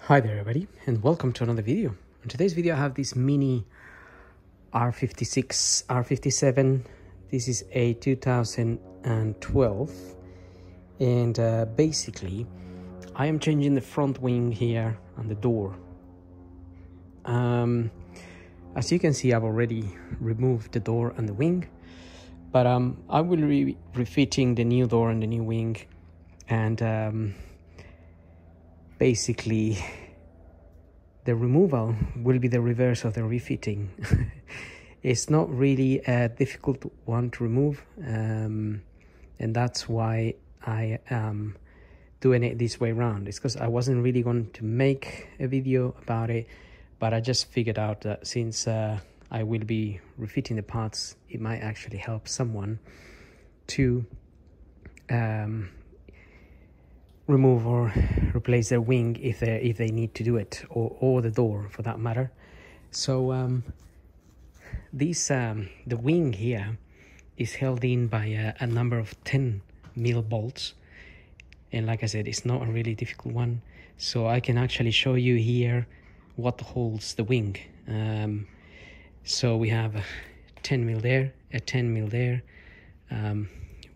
Hi there everybody, and welcome to another video. In today's video I have this mini r56 r57. This is a 2012, and basically I am changing the front wing here on the door. As you can see, I've already removed the door and the wing, but I will be refitting the new door and the new wing, and basically the removal will be the reverse of the refitting. It's not really a difficult one to remove, and that's why I am doing it this way around. It's because I wasn't really going to make a video about it, but I just figured out that since I will be refitting the parts, it might actually help someone to remove or replace their wing if they need to do it, or the door for that matter. So the wing here is held in by a number of 10mm bolts, and like I said, it's not a really difficult one, so I can actually show you here what holds the wing. So we have a 10mm there, a 10mm there.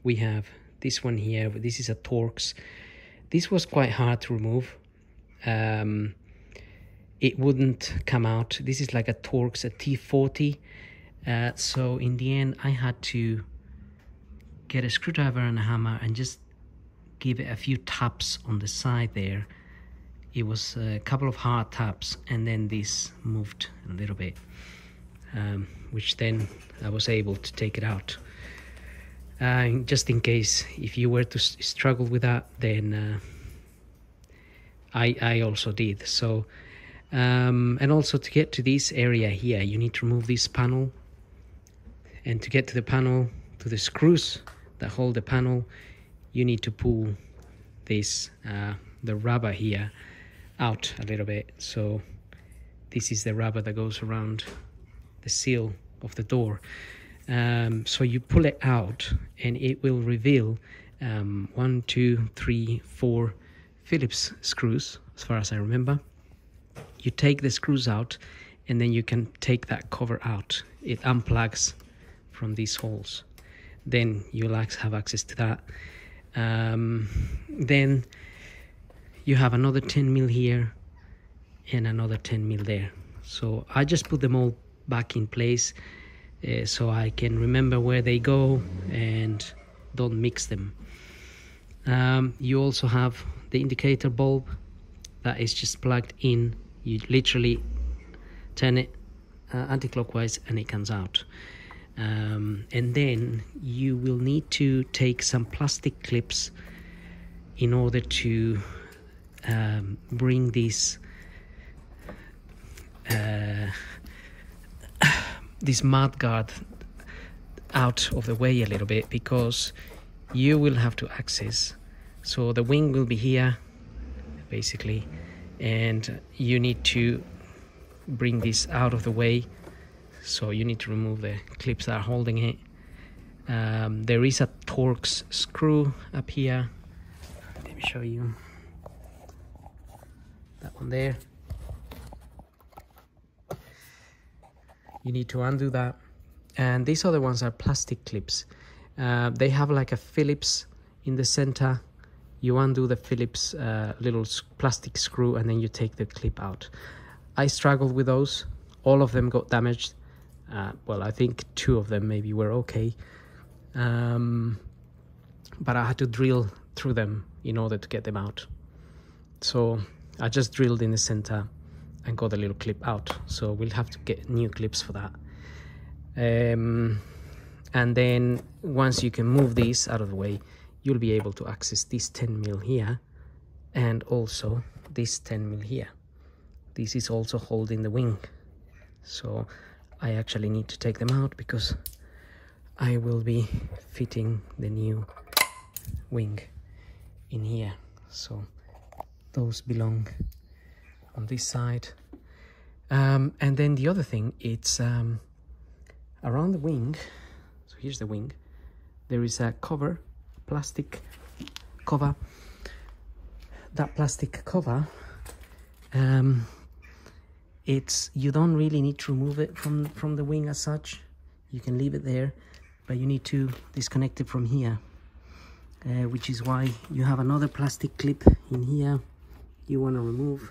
We have this one here, but this is a Torx. This was quite hard to remove. It wouldn't come out. This is like a Torx, a T40. So in the end, I had to get a screwdriver and a hammer and just give it a few taps on the side there. It was a couple of hard taps, and then this moved a little bit, which then I was able to take it out. Just in case if you were to struggle with that, then I also did. So and also to get to this area here, you need to remove this panel, and to get to the panel, to the screws that hold the panel, you need to pull this the rubber here out a little bit. So this is the rubber that goes around the seal of the door. So you pull it out and it will reveal 1, 2, 3, 4 Phillips screws, as far as I remember. You take the screws out, and then you can take that cover out. It unplugs from these holes. Then you'll have access to that. Then you have another 10mm here and another 10mm there. So I just put them all back in place, so I can remember where they go and don't mix them. You also have the indicator bulb that is just plugged in. You literally turn it anti-clockwise and it comes out. And then you will need to take some plastic clips in order to bring this this mud guard out of the way a little bit, because you will have to access. So the wing will be here basically, and you need to bring this out of the way. So you need to remove the clips that are holding it. There is a Torx screw up here. Let me show you that one there. You need to undo that, and these other ones are plastic clips. They have like a Phillips in the center. You undo the Phillips little plastic screw, and then you take the clip out. I struggled with those. All of them got damaged. Well, I think 2 of them maybe were okay, but I had to drill through them in order to get them out. So I just drilled in the center and got a little clip out. So we'll have to get new clips for that. And then once you can move these out of the way, you'll be able to access this 10mm here, and also this 10mm here. This is also holding the wing. So I actually need to take them out because I will be fitting the new wing in here. So those belong on this side. And then the other thing, it's around the wing. So here's the wing. There is a cover, plastic cover. That plastic cover You don't really need to remove it from the wing as such. You can leave it there, but you need to disconnect it from here, which is why you have another plastic clip in here you want to remove,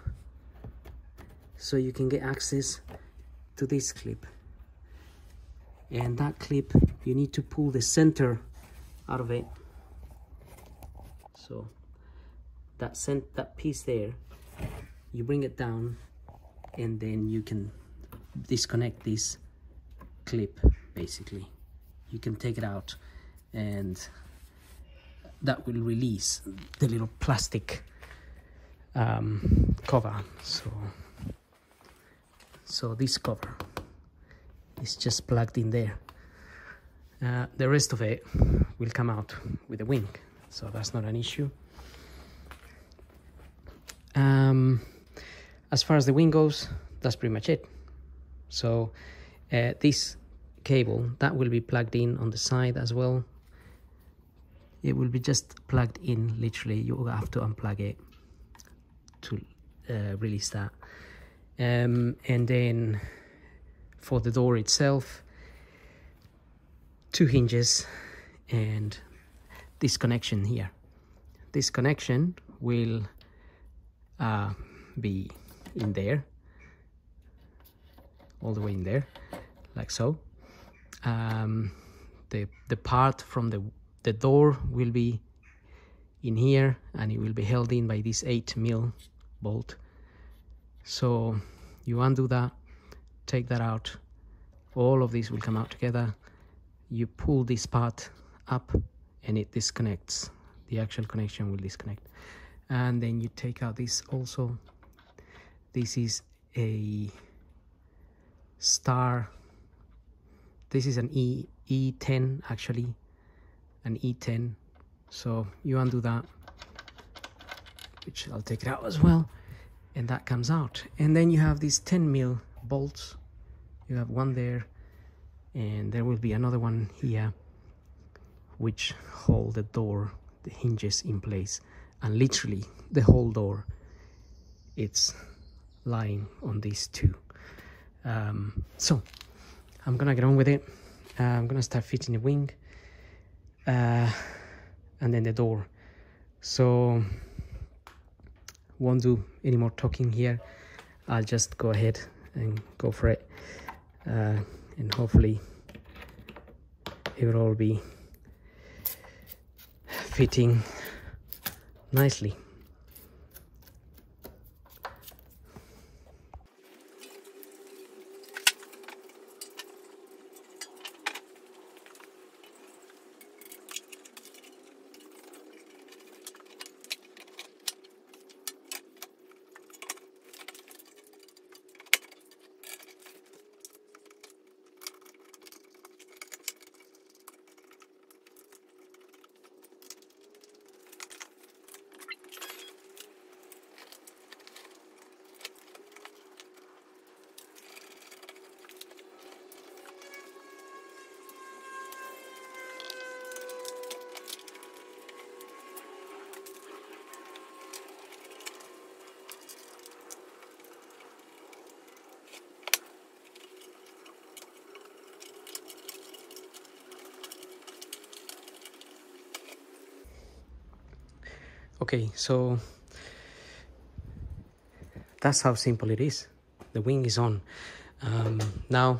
so you can get access to this clip. And that clip, you need to pull the center out of it. So that piece there, you bring it down, and then you can disconnect this clip. Basically, you can take it out, and that will release the little plastic cover. So this cover is just plugged in there. The rest of it will come out with the wing, so that's not an issue. As far as the wing goes, that's pretty much it. So this cable, that will be plugged in on the side as well. It will be just plugged in, literally. You will have to unplug it to release that. And then for the door itself, 2 hinges and this connection here. This connection will be in there, all the way in there, like so. The part from the door will be in here, and it will be held in by this 8mm bolt. So you undo that, take that out, all of this will come out together. You pull this part up and it disconnects. The actual connection will disconnect. And then you take out this also. This is a star. This is an E10 actually, an E10. So you undo that, which I'll take it out as well, and that comes out. And then you have these 10mm bolts. You have one there, and there will be another one here, which hold the door, the hinges in place, and literally the whole door, it's lying on these 2. So I'm gonna get on with it. I'm gonna start fitting the wing and then the door. So won't do any more talking here. I'll just go ahead and go for it, and hopefully it will all be fitting nicely. Okay, so that's how simple it is. The wing is on. Now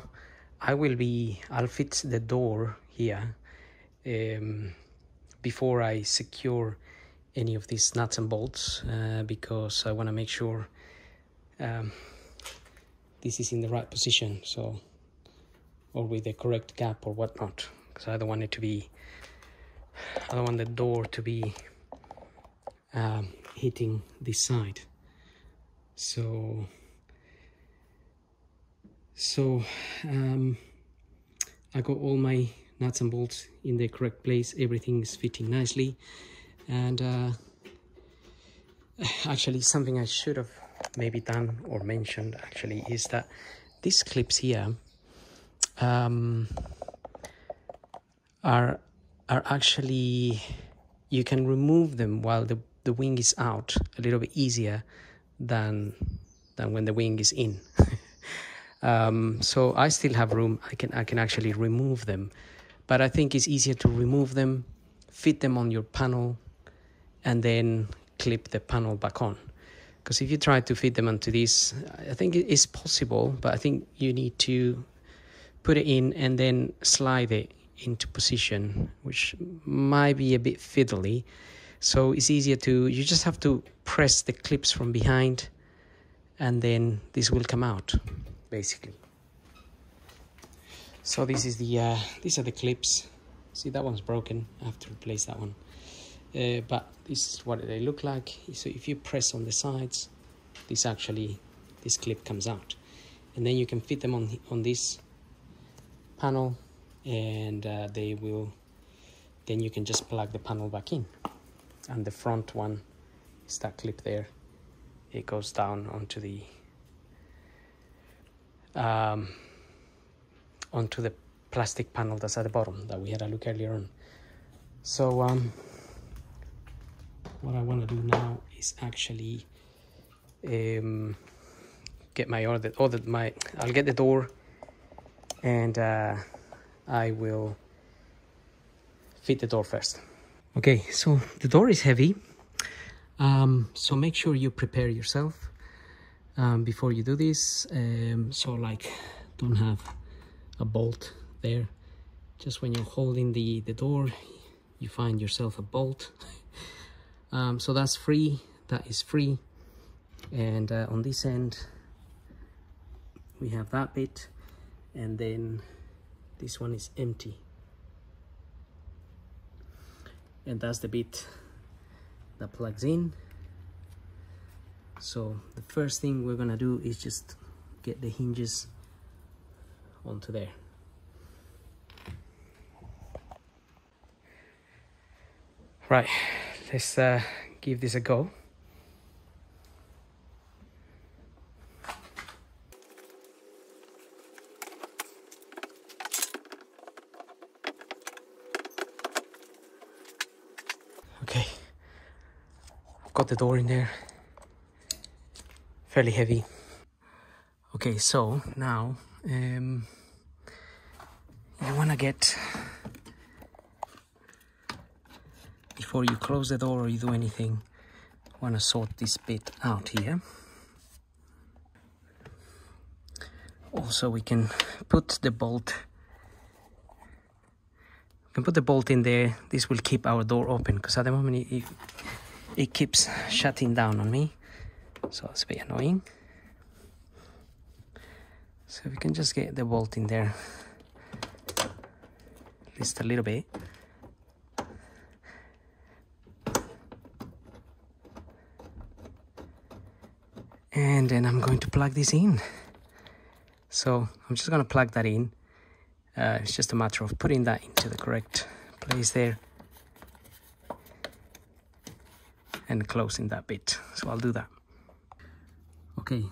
I'll fit the door here before I secure any of these nuts and bolts, because I want to make sure this is in the right position, so, or with the correct gap or whatnot, because I don't want the door to be hitting this side. So I got all my nuts and bolts in the correct place. Everything is fitting nicely. And actually, something I should have maybe done or mentioned actually is that these clips here are actually, you can remove them while the wing is out a little bit easier than than when the wing is in. So I still have room. I can actually remove them, but I think it's easier to remove them, fit them on your panel, and then clip the panel back on. Because if you try to fit them onto this, I think it is possible, but I think you need to put it in and then slide it into position, which might be a bit fiddly. So it's easier you just have to press the clips from behind, and then this will come out, basically. So this is these are the clips. See, that one's broken. I have to replace that one. But this is what they look like. So if you press on the sides, this clip comes out, and then you can fit them on this panel, and then you can just plug the panel back in. And the front one is that clip there. It goes down onto the plastic panel that's at the bottom that we had a look earlier on. So what I want to do now is actually get I'll get the door, and I will fit the door first. Okay, so the door is heavy, so make sure you prepare yourself before you do this. So like, don't have a bolt there. Just when you're holding the door, you find yourself a bolt. So that's free, that is free. And on this end we have that bit, and then this one is empty, and that's the bit that plugs in. So the first thing we're gonna do is just get the hinges onto there. Right, let's give this a go. Okay, I've got the door in there, fairly heavy. Okay, so now you want to get, before you close the door or you do anything, you want to sort this bit out here. Also, we can put the bolt. We can put the bolt in there. This will keep our door open, because at the moment it keeps shutting down on me, so it's a bit annoying. So we can just get the bolt in there, just a little bit. And then I'm going to plug this in. So I'm just going to plug that in. It's just a matter of putting that into the correct place there and closing that bit. So I'll do that. Okay,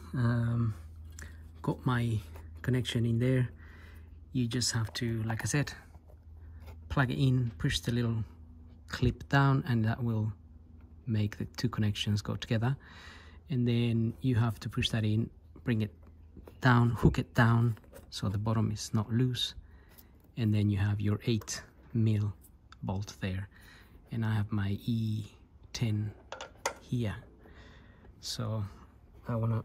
got my connection in there. You just have to, like I said, plug it in, push the little clip down, and that will make the two connections go together. And then you have to push that in, bring it down, hook it down so the bottom is not loose, and then you have your 8mm bolt there. And I have my E10 here, so I want to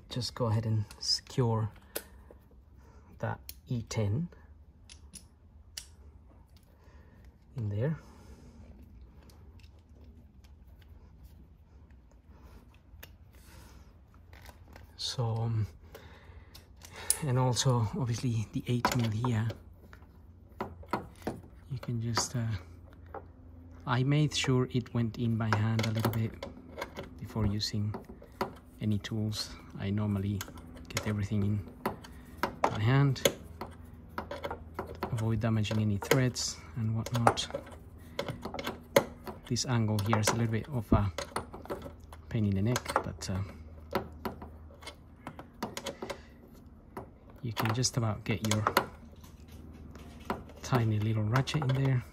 just go ahead and secure that E10 in there. So and also obviously the 8mm here, you can just I made sure it went in by hand a little bit before using any tools. I normally get everything in by hand, avoid damaging any threads and whatnot. This angle here is a little bit of a pain in the neck, but you can just about get your tiny little ratchet in there.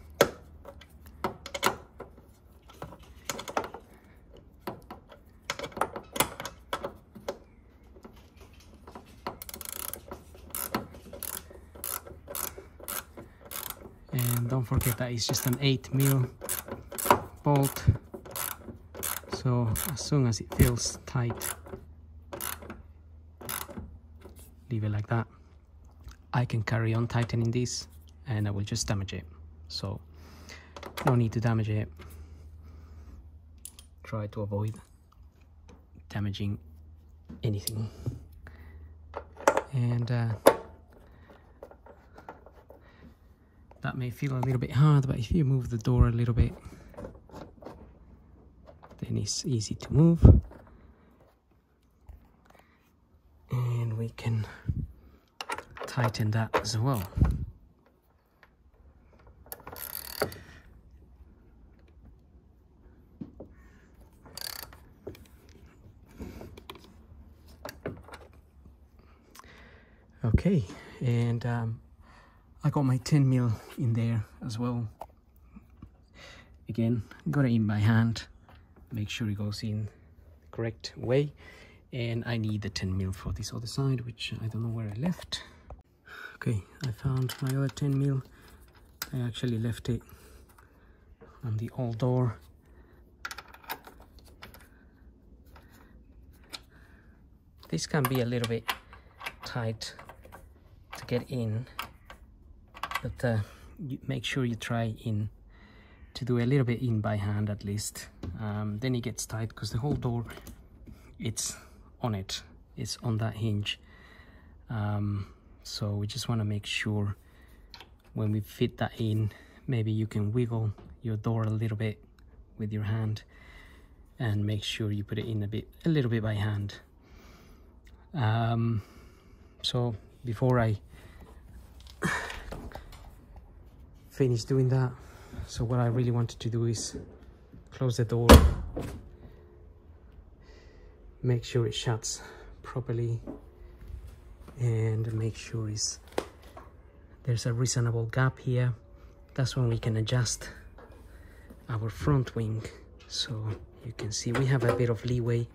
And don't forget that it's just an 8mm bolt, so as soon as it feels tight, leave it like that. I can carry on tightening this and I will just damage it, so no need to damage it. Try to avoid damaging anything. And that may feel a little bit hard, but if you move the door a little bit, then it's easy to move. And we can tighten that as well. Okay, and I got my 10mm in there as well. Again, got it in by hand, make sure it goes in the correct way. And I need the 10mm for this other side, which I don't know where I left. Okay, I found my other 10mm. I actually left it on the old door. This can be a little bit tight to get in, but you make sure you try to do a little bit in by hand at least. Then it gets tight because the whole door, it's on it, it's on that hinge. So we just want to make sure when we fit that in, maybe you can wiggle your door a little bit with your hand and make sure you put it in a little bit by hand. So before I finish doing that, so what I really wanted to do is close the door, make sure it shuts properly, and make sure there's a reasonable gap here. That's when we can adjust our front wing. So you can see we have a bit of leeway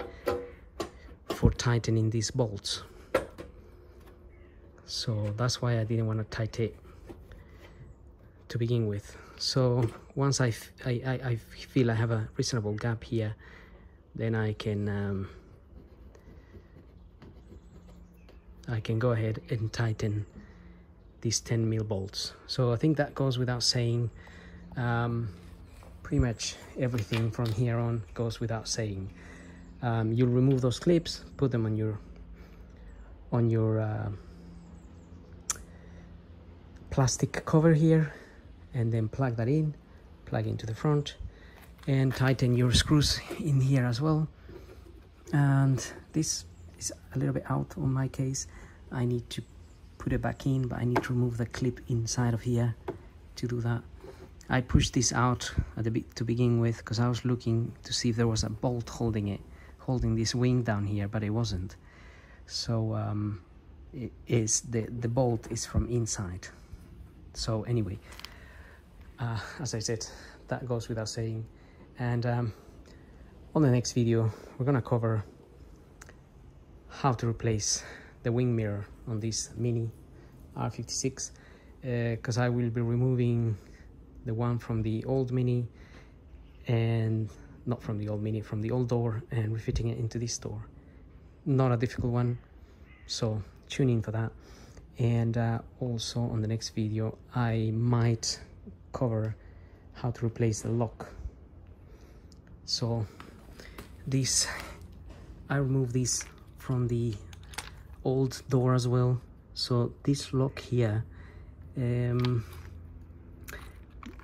for tightening these bolts. So that's why I didn't want to tighten it to begin with. So once I feel I have a reasonable gap here, then I can go ahead and tighten these 10mm bolts. So I think that goes without saying. Pretty much everything from here on goes without saying. You'll remove those clips, put them on your plastic cover here, and then plug that in, plug into the front, and tighten your screws in here as well. And this is a little bit out on my case. I need to put it back in, but I need to remove the clip inside of here to do that. I pushed this out at the bit to begin with because I was looking to see if there was a bolt holding this wing down here, but it wasn't. So it is the bolt is from inside. So anyway, as I said, that goes without saying. And on the next video, we're gonna cover how to replace the wing mirror on this Mini r56, because I will be removing the one from the old Mini, and not from the old Mini, from the old door, and refitting it into this door. Not a difficult one, so tune in for that. And also on the next video I might cover how to replace the lock. So this, I removed this from the old door as well. So this lock here,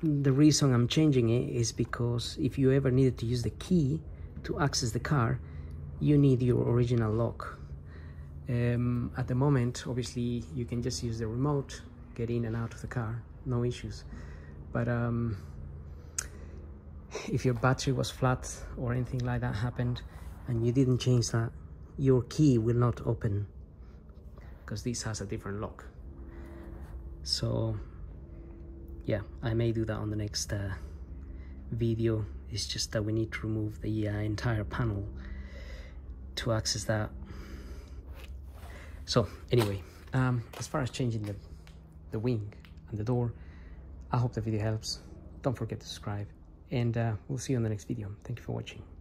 the reason I'm changing it is because if you ever needed to use the key to access the car, you need your original lock. At the moment, obviously, you can just use the remote, get in and out of the car, no issues. But if your battery was flat or anything like that happened and you didn't change that, your key will not open because this has a different lock. So yeah, I may do that on the next video. It's just that we need to remove the entire panel to access that. So anyway, as far as changing the wing and the door, I hope the video helps. Don't forget to subscribe, and we'll see you in the next video. Thank you for watching.